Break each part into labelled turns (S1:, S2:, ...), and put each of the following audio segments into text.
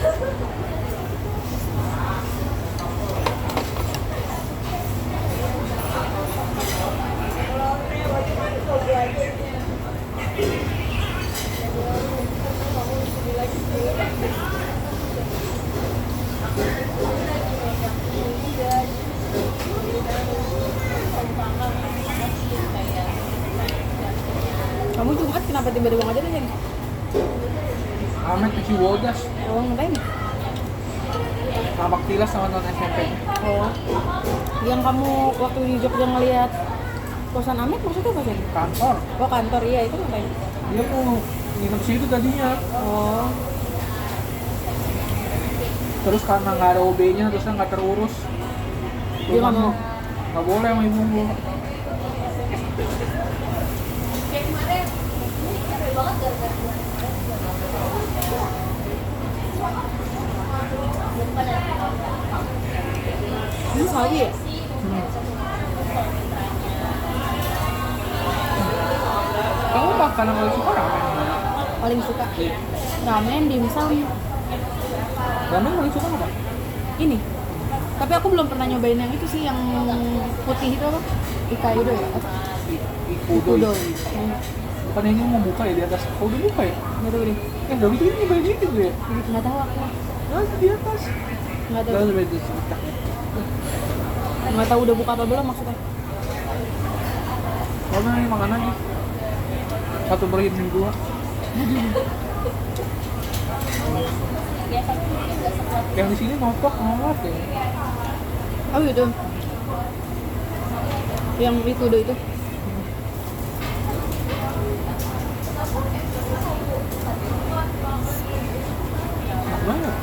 S1: Kamu Jumat kenapa tiba-tiba nggak jadi?
S2: Amet ke Cibodas.
S1: Oh, ngapain?
S2: Tambak tilas sama non SMP.
S1: Oh, yang kamu waktu di Jogja ngeliat kosan Amit maksudnya apa sih?
S2: Kantor.
S1: Oh, kantor, iya itu ngapain?
S2: Dia mau nginep situ tadinya.
S1: Oh,
S2: Terus karena nggak ada OB-nya, terusnya nggak terurus.
S1: dia nggak mau.
S2: Nggak boleh sama ibu gua.
S1: Ini lagi ya?
S2: Kamu makanan paling suka ramen?
S1: Paling suka ramen, dimsum,
S2: Ramen paling suka apa?
S1: ini. Tapi aku belum pernah nyobain yang itu sih, yang putih itu apa? Ikaido ya?
S2: Ikudo.
S1: Hmm.
S2: Bukan ini mau buka ya di atas. Oh, udah buka ya?
S1: Nggak tahu deh.
S2: Dari itu ini banyak gitu ya?
S1: Nggak tahu aku.
S2: Nah, di atas.
S1: Nggak tahu.
S2: Udah lebih di sekitarnya.
S1: Nggak tahu udah buka apa belum maksudnya.
S2: Kamu ini makan aja. Satu beriin dua. Yang di sini notok banget ya.
S1: Oh gitu. Yang itu udah itu.
S2: Enak banget.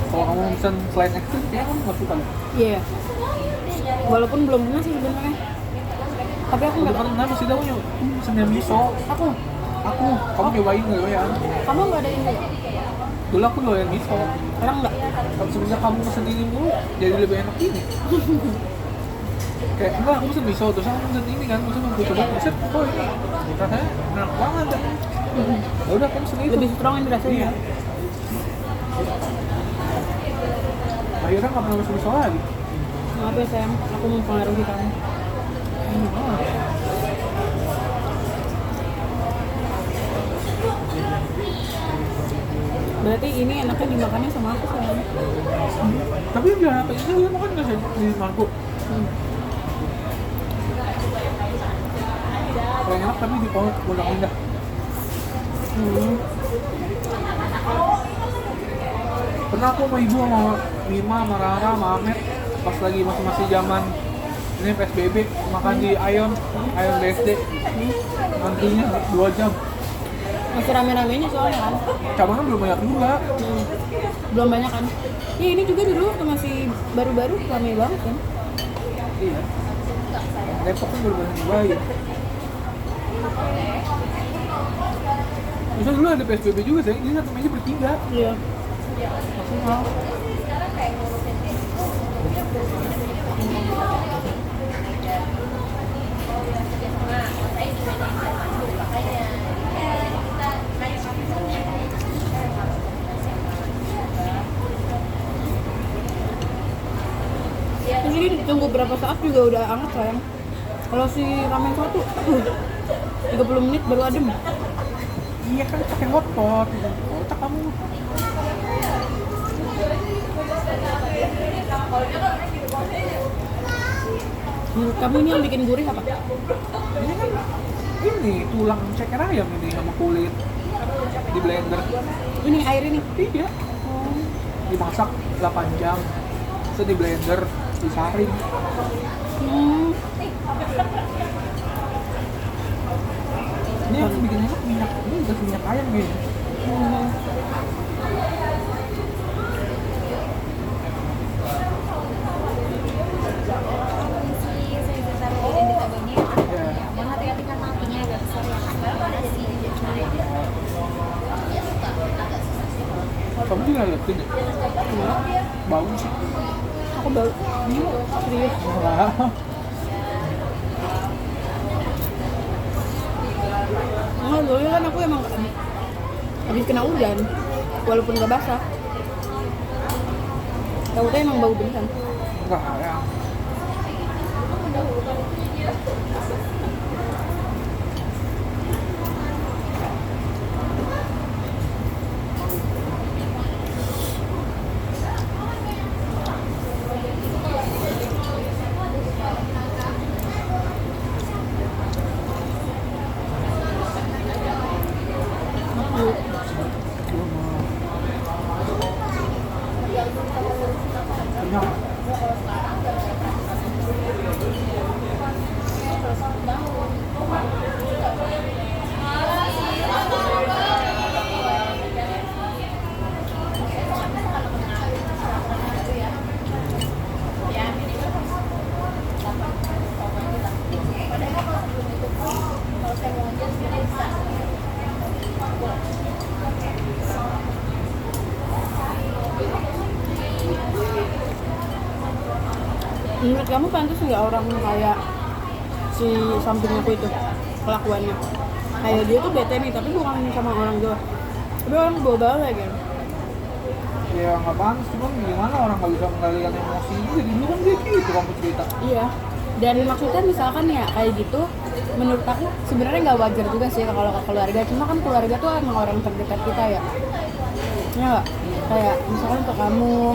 S2: Kalau kamu pesen selain ekstrim, kayaknya kamu nggak suka deh.
S1: Iya. Walaupun belum pernah sih sebenarnya. Tapi aku
S2: Udah
S1: nggak.
S2: pernah pasti tahu ya. Pesen miso.
S1: Aku.
S2: Kamu nyobain nggak ya?
S1: Kamu nggak ada ini?
S2: Dulu aku doyan miso.
S1: Sekarang nggak.
S2: Tapi semenjak kamu pesen ini mulu, jadi lebih enak ini. Kayak enggak, aku pesen miso, terus aku pesen ini kan, terus aku coba resep, kok ini rasanya enak banget kan. Ya udah, aku pesen itu.
S1: Lebih strong ini rasanya.
S2: Iya. Akhirnya nggak pernah pesen miso lagi.
S1: Maaf ya sayang, aku mempengaruhi kamu. Berarti ini enaknya dimakannya sama aku sayang.
S2: Tapi biar apa ini dia makan nggak sih di mangkuk? Paling enak tapi di Pondok Indah. Pernah aku sama ibu sama Mima, sama Rara, sama Ahmed pas lagi masih zaman ini PSBB makan di Ion BSD. Nantinya 2 jam.
S1: Masih rame-ramenya soalnya kan.
S2: Cabangnya belum banyak juga.
S1: Belum banyak kan. Ya ini juga dulu waktu masih baru-baru rame banget kan.
S2: Iya. Depok kan belum banyak bayi. Bisa dulu ada PSBB juga sih, ini satu meja bertiga.
S1: Iya.
S2: Maksimal.
S1: Terus ini ditunggu berapa saat juga udah anget sayang. Kalau si ramen satu, 30 menit baru adem.
S2: Iya kan pakai hotpot, otak kamu.
S1: Menurut kamu ini yang bikin gurih apa?
S2: Ini kan ini tulang ceker ayam ini sama kulit di blender.
S1: Ini air ini.
S2: Iya. Dimasak 8 jam, terus di blender, disaring. Ini yang bikin enak minyak, ini udah minyak ayam kayaknya. Kamu juga ngeliatin ya? Bau sih.
S1: Aku baru. Serius.
S2: Wah.
S1: soalnya kan aku emang habis kena hujan walaupun gak basah. Takutnya emang bau beneran.
S2: Enggak ya. Kenyang.
S1: Menurut kamu pantas nggak orang kayak si samping aku itu kelakuannya? Kayak dia tuh bete nih, tapi bukan sama orang doang, tapi orang bawa-bawa kayak gitu.
S2: Ya nggak pantas, cuman gimana orang nggak bisa mengendalikan emosi. Jadi dulu kan dia gitu kamu cerita.
S1: Iya. Dan maksudnya misalkan ya kayak gitu, menurut aku sebenarnya nggak wajar juga sih kalau ke keluarga. Cuma kan keluarga tuh emang orang terdekat kita ya. Ya nggak? Kayak misalkan untuk kamu,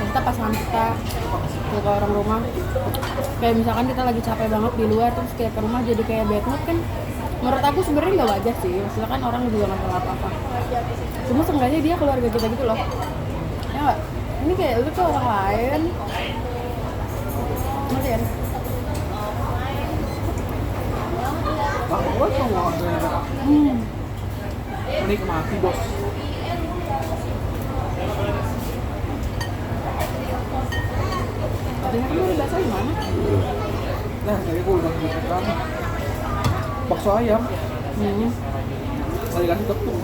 S1: kita pasangan kita ke orang rumah, kayak misalkan kita lagi capek banget di luar terus kayak ke rumah jadi kayak bad mood kan, menurut aku sebenarnya nggak wajar sih. Maksudnya kan orang juga nggak tahu apa-apa, cuma seenggaknya dia keluarga kita gitu loh, ya nggak? Ini kayak lu tuh orang lain, ngerti kan?
S2: Gue tuh nggak menikmati bos.
S1: Dengar kamu udah bahasa gimana?
S2: Nah, jadi gue udah ngeliat kan bakso ayam, nggak dikasih tepung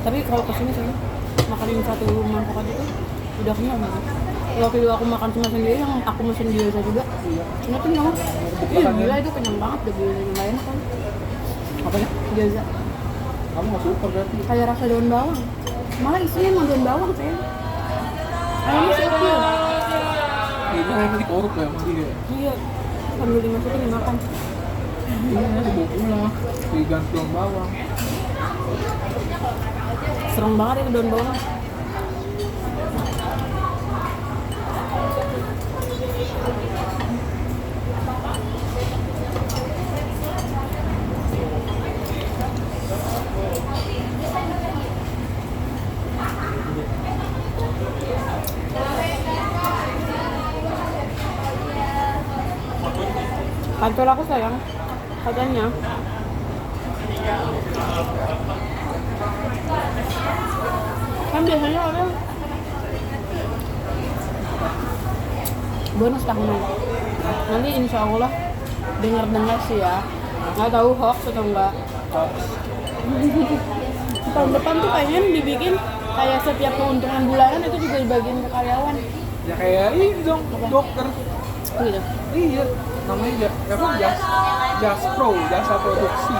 S1: Tapi kalau kesini sih makanin satu mangkok aja tuh udah kenyang banget. Kalau waktu itu aku makan cuma sendiri, yang aku mesen biasa juga, nggak kenyang. Iya gila, itu kenyang banget, udah gila lumayan kan.
S2: Apanya?
S1: Gyoza.
S2: Kamu nggak suka berarti?
S1: Kayak rasa daun bawang, malah isinya emang daun bawang sayang. Ayamnya sekil.
S2: Kayaknya emang dikoruk ya sama dia.
S1: Iya, sambil dimasukin dimakan.
S2: Iya, dibawa pulang, diganti daun bawang.
S1: Serem banget itu daun bawang. Kantor aku sayang, katanya kan biasanya orang bonus tahunan. Nanti insya Allah dengar sih ya, nggak tahu hoax atau enggak. Tahun depan tuh pengen dibikin kayak setiap keuntungan bulanan itu juga dibagiin ke karyawan.
S2: Ya kayak ini dong, dokter.
S1: Gitu.
S2: Iya, namanya Just Pro, jasa produksi.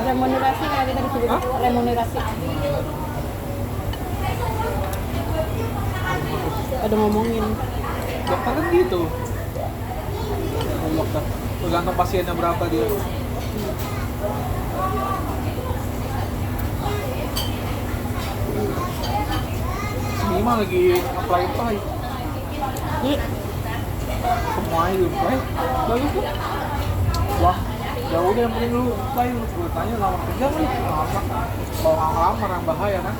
S1: Remunerasi kayak kita disebut.
S2: Hah?
S1: Remunerasi. Ada ngomongin.
S2: Dokter kan gitu. Dokter, tergantung pasiennya berapa dia. Ini mah lagi apply.
S1: Iya.
S2: Semuanya di apply.
S1: Bagus tuh.
S2: Wah, ya udah yang penting lu apply. Gue tanya lamar kerja kan apa? Kalau nggak ngelamar yang bahaya kan?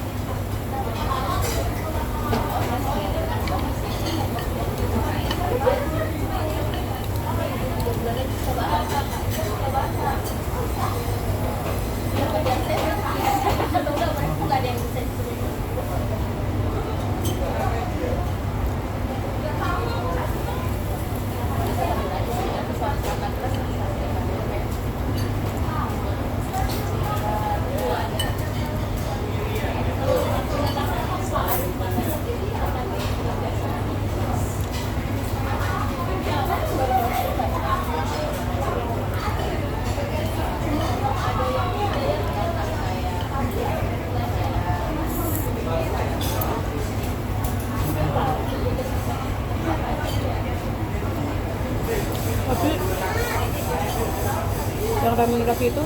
S1: yang remunerasi itu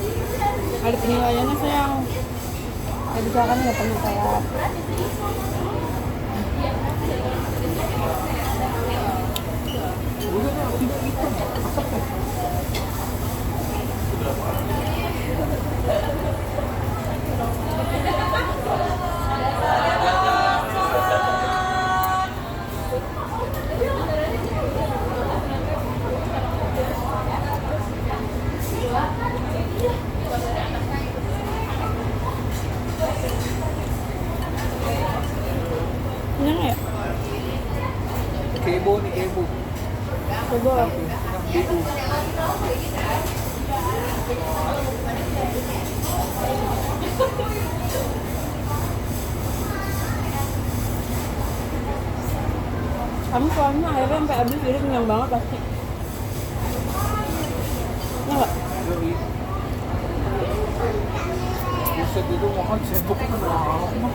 S1: ada penilaiannya sayang. Kayak misalkan nggak pernah telat.
S2: Udah nih, tidak hitam, asap ya.
S1: Kenyang ya?
S2: Kebo nih, kebo.
S1: Coba.
S2: Gitu.
S1: Kamu soalnya airnya sampai habis jadi kenyang banget pasti. Ya nggak?
S2: Yoi. Buset itu makan sendok kan lama.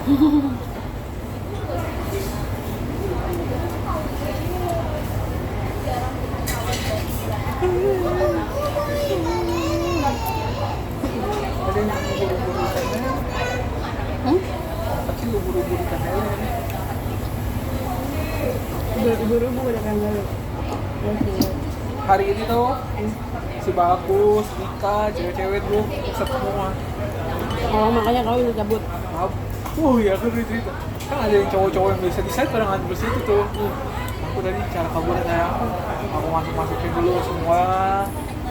S2: Ada yang buru-buru ikan lele. Kecil buru-buru ikan lele.
S1: Buru-buru udah kan dulu.
S2: Hari ini tuh si Bagus, Dika, cewek-cewek tuh pusat semua.
S1: Oh makanya kau udah cabut.
S2: Oh iya, aku udah cerita. Kan ada yang cowok-cowok yang bisa desain pada ngambil situ tuh. Aku dari cara kabur kayak aku masuk-masukin dulu semua.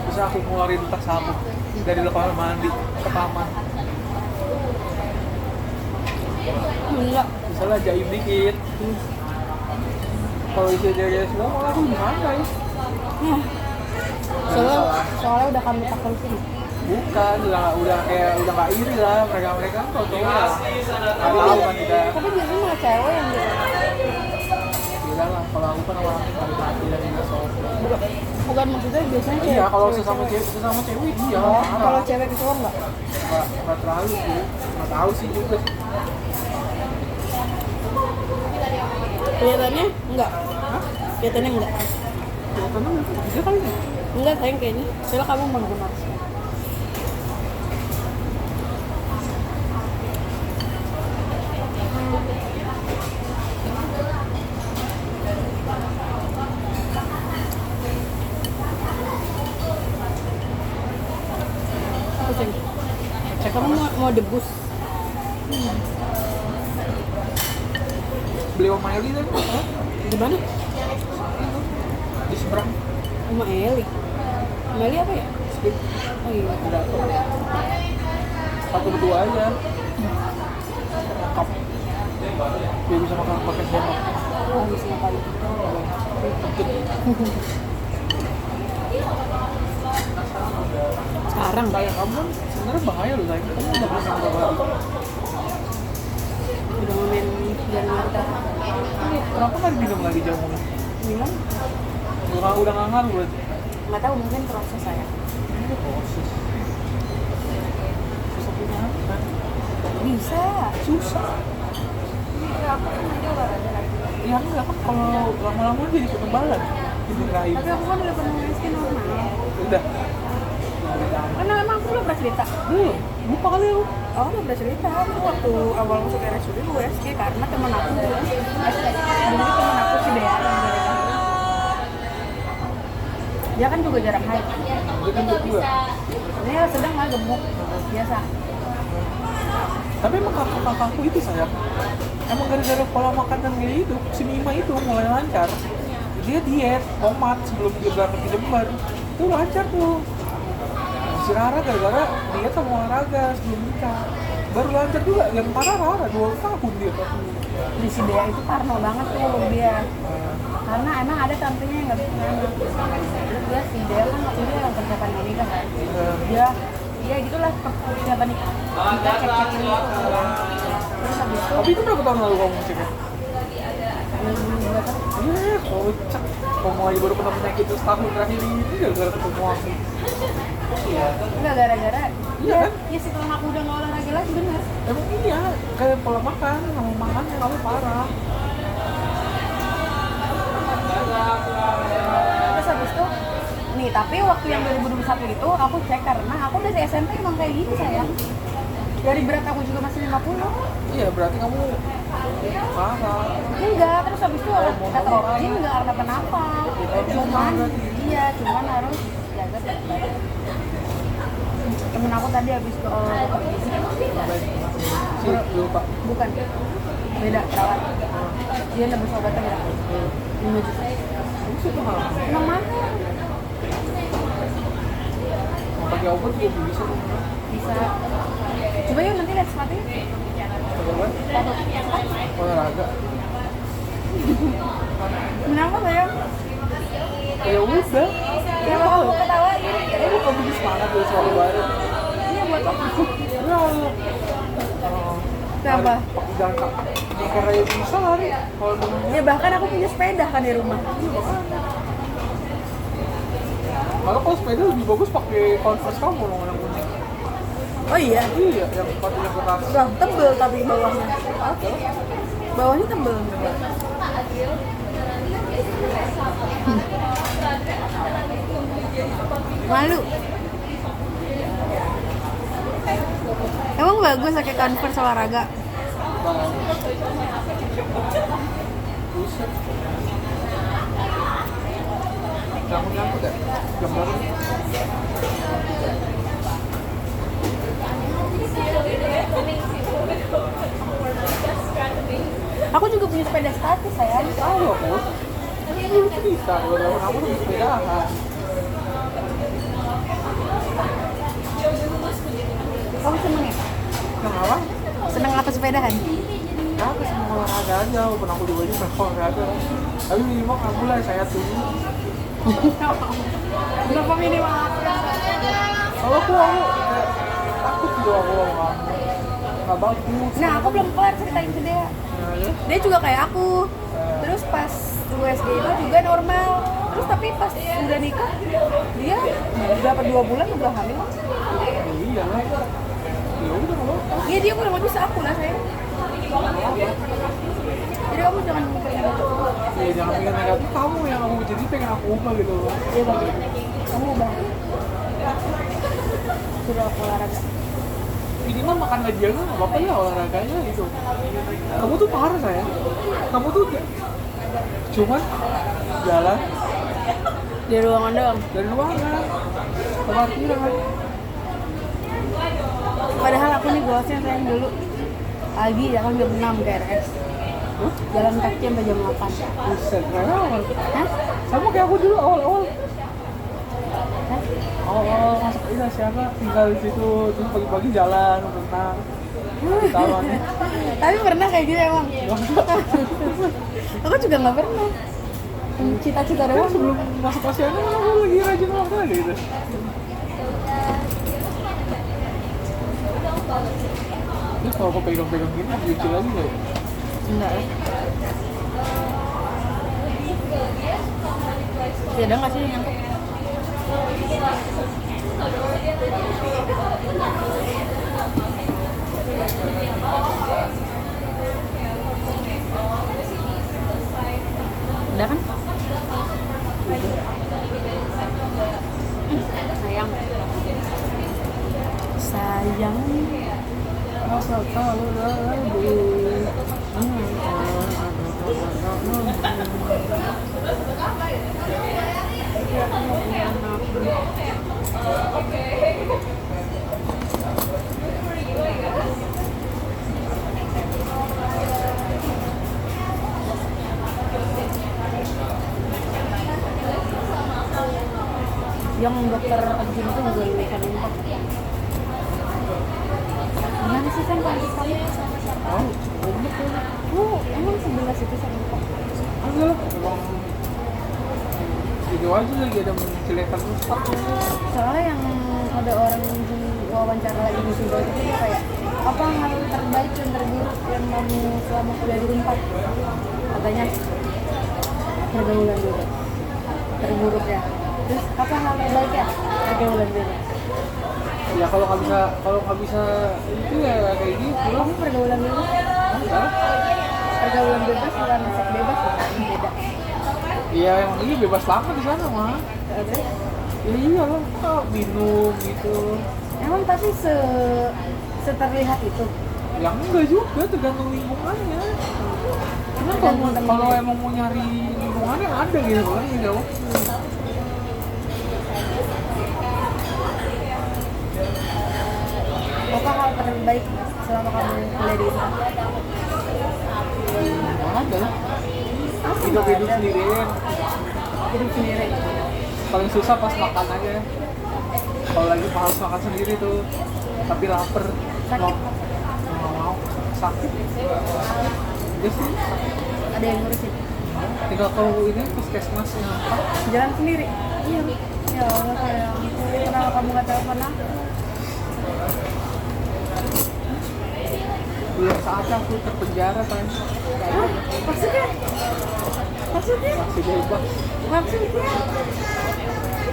S2: Terus aku ngeluarin tas aku dari kamar mandi ke taman.
S1: Enggak.
S2: Misalnya jaim dikit. Kalau isi jaga semua malah aku di santai.
S1: Ya. Soalnya udah kami tackle sini.
S2: Bukan, udah kayak udah nggak iri lah mereka kan tau lah. Nggak tahu kan kita.
S1: Tapi biasanya malah cewek yang gitu.
S2: Beda lah, kalau aku kan orang dari hati dan nggak sopan.
S1: Bukan maksudnya biasanya cewek.
S2: Iya, kalau sesama cewek iya.
S1: Kalau cewek ke cowok enggak?
S2: Nggak terlalu sih, nggak tahu sih juga.
S1: Kelihatannya enggak.
S2: Hah?
S1: Kelihatannya enggak.
S2: Kelihatannya bisa kali ya?
S1: Enggak sayang kayaknya. Soalnya kamu menggemas. Pusing. Kamu mau debus?
S2: Beli sama Eli tadi, hah?
S1: Di mana?
S2: Di seberang.
S1: Sama Eli. Sama Eli apa ya?
S2: Skip.
S1: Oh iya.
S2: Ada satu berdua aja. Lengkap. Dia bisa makan pakai sendok.
S1: Oh, bisa ngapain? Sekarang
S2: Kayak kamu kan sebenarnya bahaya loh sayang. Kamu udah pernah berapa hari?
S1: udah main dan mata.
S2: Kenapa nggak diminum lagi jamunya?
S1: Minum?
S2: Udah nggak ngaruh berarti?
S1: Nggak tahu mungkin proses saya.
S2: Ini proses. Susah punya hati kan?
S1: Bisa.
S2: Susah.
S1: Ya aku kan nanti olahraga lagi.
S2: Ya enggak kan kalau lama-lama jadi ketebalan. Jadi rahim.
S1: Tapi aku kan udah pernah USG normal.
S2: Udah.
S1: Karena emang aku belum pernah cerita.
S2: Belum. Lupa kali aku.
S1: Oh, udah pernah cerita. Aku waktu awal masuk RSUD gue USG karena temen aku dulu temen aku si Bea yang dari Bandung. Dia kan juga jarang haid.
S2: Dia kan berdua.
S1: Dia sedang lah gemuk biasa.
S2: Tapi emang kakak-kakakku itu sayang. Emang gara-gara pola makanan kayak itu, si Mima itu mulai lancar. Dia diet, tomat sebelum dia berangkat ke Jember. Itu lancar tuh. Si Rara gara-gara diet sama olahraga sebelum nikah. Baru lancar juga, yang parah Rara, 2 tahun dia kan.
S1: Di si Bea itu parno banget tuh dia. Karena emang ada tantenya yang nggak bisa ngantuk. Terus dia si Bea kan waktu itu yang persiapan mau nikah kan. Dia gitulah persiapan nikah. Kita cek-cekin gitu. Terus habis itu
S2: Tapi itu berapa tahun lalu kamu ngeceknya?
S1: 2002
S2: Iya, kocak. Kamu lagi baru kena penyakit itu setahun terakhir ini gara-gara ketemu aku.
S1: enggak gara-gara
S2: Iya kan?
S1: ya setelah aku udah nggak olahraga lagi bener.
S2: Emang iya, kayak pola makan, sama makannya kamu parah.
S1: Terus habis itu gini, tapi waktu yang 2021 itu aku cek karena aku dari SMP emang kayak gini sayang. Dari berat aku juga masih 50.
S2: Iya, berarti kamu mahal.
S1: Enggak, terus habis itu kata Jin enggak karena kenapa. Cuman, iya, cuman harus jaga berat badan. Temen aku tadi habis ke
S2: Lupa.
S1: bukan, beda perawat. Dia nembus obatnya berapa? 5 juta.
S2: Itu tuh mahal.
S1: Emang mahal?
S2: Mau pakai obat juga bisa tuh.
S1: Bisa. Coba yuk nanti lihat sepatunya.
S2: Coba. Olahraga.
S1: Kenapa sayang?
S2: Ya udah.
S1: Ya mau ketawain.
S2: Lu kamu bisa semangat dari soal baru.
S1: Iya buat aku.
S2: Ya.
S1: Kenapa?
S2: Pakai jalan kaki. Karena ya bisa lari. Kalau temennya.
S1: Ya bahkan aku punya sepeda kan di rumah.
S2: Malah kalau sepeda lebih bagus pakai Converse kamu loh yang punya.
S1: Oh iya?
S2: Iya, yang sepatunya keras.
S1: Udah tebel tapi bawahnya. Bawahnya tebel. Malu. Emang bagus pakai Converse olahraga?
S2: Buset. Nyangkut ya? Gambar.
S1: Aku juga punya sepeda statis sayang.
S2: Tahu aku. Lu cerita, kalau aku tuh bisa bedahan.
S1: Kamu seneng ya?
S2: Kenapa?
S1: Seneng apa sepedahan?
S2: Aku semua olahraga aja, walaupun aku juga juga olahraga. Tapi minimal aku lah saya tuh.
S1: Berapa minimal?
S2: Kalau aku kayak takut gitu aku nggak bagus.
S1: Nah aku belum kelar ceritain ke dia.
S2: Nah, ya.
S1: Dia juga kayak aku. Terus pas USG itu juga normal. Terus tapi pas udah nikah dia dapat 2 bulan udah hamil.
S2: Iya lah. Ya udah kalau
S1: Iya dia udah nggak bisa aku lah saya. Jadi kamu jangan mikir gitu.
S2: ya jangan pikir negatif kamu yang aku jadi pengen aku ubah gitu loh.
S1: Iya bang. Kamu ubah. Sudah aku olahraga.
S2: Minimal makan aja nggak apa-apa ya olahraganya gitu. Kamu tuh parah sayang. Kamu tuh cuman jalan
S1: Di ruangan doang.
S2: dari ruangan ke parkiran.
S1: Padahal aku nih goalsnya sayang dulu pagi ya kan jam 6 ke RS. Jalan kaki sampai jam 8.
S2: Buset, kenapa?
S1: Hah?
S2: Sama kayak aku dulu awal-awal.
S1: Hah?
S2: Awal-awal masuk ini siapa tinggal di situ terus pagi-pagi jalan renang. Tahuan nih.
S1: Tapi pernah kayak gitu emang. Aku juga nggak pernah. Cita-cita
S2: Kan
S1: doang.
S2: sebelum masuk Asiana kan aku lagi rajin olahraga gitu. Ini kalau aku pegang-pegang gini lucu lagi nggak ya?
S1: Enggak ya. Ya ada nggak sih yang nyangkut? Udah kan? Sayang. Sayang.
S2: Masa tahu lalu.
S1: Yang dokter Arjun itu juga lulusan Unpad. Gimana sih kan kampus kamu?
S2: Tahu, goblok kan?
S1: Emang 11 itu sama Unpad?
S2: Enggak lah, emang video aja lagi ada menceritakan Ustaz.
S1: Soalnya yang ada orang wawancara lagi di situ itu dia kayak apa hal terbaik dan terburuk yang kamu selama kuliah di Unpad? Katanya pergaulan dulu. Terburuk ya. Terus apa hal terbaik ya? Pergaulan dulu.
S2: Ya kalau nggak bisa itu ya kayak gitu.
S1: Kamu pergaulan dulu?
S2: Hah?
S1: Pergaulan bebas bukan seks bebas ya? Beda.
S2: Iya yang ini bebas banget di sana mah.
S1: Terus
S2: Ya iyalah, minum gitu.
S1: Emang tapi seterlihat itu.
S2: Ya enggak juga, tergantung lingkungannya. Karena kalau emang mau nyari lingkungannya ada gitu kan, ya jauh.
S1: Apa hal terbaik selama kamu kuliah di sana?
S2: Nggak ada lah.
S1: Apa
S2: Hidup
S1: nggak ada?
S2: sendirian.
S1: Hidup sendiri.
S2: Paling susah pas makan aja. Kalau lagi harus makan sendiri tuh, tapi lapar.
S1: Sakit?
S2: Nggak mau. Sakit. Ya sih.
S1: Ada yang ngurusin?
S2: Tinggal tahu ini puskesmasnya apa.
S1: Jalan sendiri? Iya. Ya Allah sayang. Kenapa kamu nggak telepon aku?
S2: Belum saatnya aku terpenjara kan.
S1: Hah? Maksudnya? Maksudnya?
S2: Masih bebas.
S1: Maksudnya?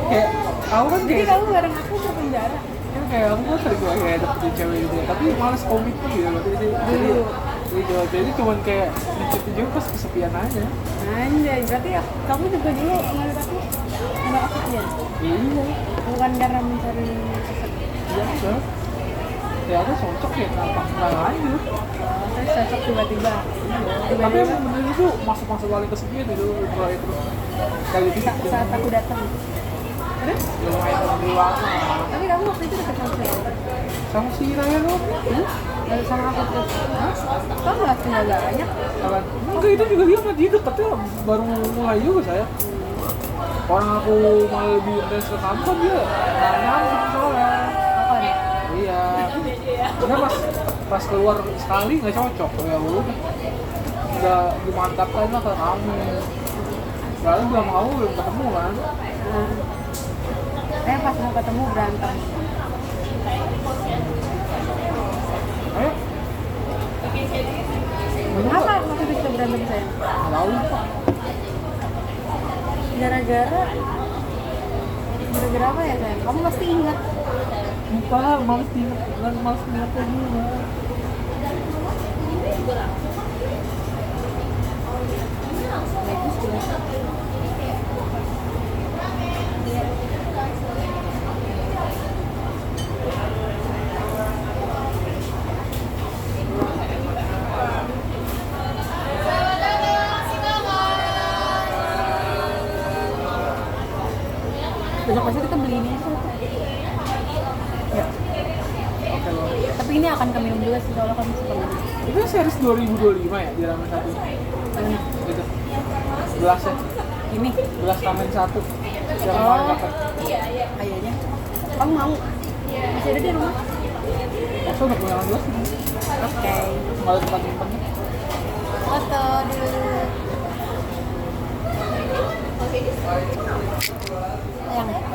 S2: Kayak aku kan
S1: Jadi
S2: kayak
S1: kamu bareng aku ke penjara?
S2: kan kayak aku kan sering gue kayak dapetin cewek gitu ya, tapi males komitmen gitu loh. Jadi cuman kayak ngechat juga pas kesepian aja.
S1: Anjay, berarti ya kamu juga dulu menurut aku nggak kesepian?
S2: Iya.
S1: Bukan karena mencari sosok.
S2: Iya udah. Ya ada cocok ya, kenapa nggak lanjut?
S1: Terus cocok tiba-tiba.
S2: Tapi emang bener itu masuk paling kesepian itu mulai terus kayak gitu.
S1: Saat aku datang. Terus?
S2: Ya lumayan dewasa.
S1: Tapi kamu waktu itu deket sama siapa?
S2: Sama si Raya loh.
S1: Lalu sama aku terus? Hah? Kamu nggak tinggal gak banyak?
S2: Kapan? Enggak, itu juga dia sama dia deketnya baru mulai juga saya. Orang aku malah lebih intens ke kamu kan dia nggak nyambung soalnya.
S1: Kapan?
S2: Iya. Karena pas keluar sekali nggak cocok ya udah dimantapkan lah ke kamu. Lalu belum kamu belum ketemu kan?
S1: Pas mau ketemu berantem.
S2: Ayo.
S1: Apa waktu itu kita berantem sayang?
S2: Lalu
S1: Gara-gara apa ya sayang? Kamu pasti ingat.
S2: lupa, males ingatnya juga.
S1: Besok-besok kita beli ini aja. Ya.
S2: Oke loh.
S1: Tapi ini akan kami minum juga sih soalnya kami suka minum.
S2: Itu series 2025 ya di Ramen 1
S1: Mana?
S2: gitu. Gelasnya,
S1: Ini.
S2: gelas Ramen 1 yang
S1: Oh.
S2: kemarin dapat.
S1: Kayaknya. Kamu mau? Masih ada di rumah?
S2: Masa udah punya gelas ini?
S1: Oke.
S2: Nggak ada tempat nyimpennya.
S1: Foto dulu. Sayang.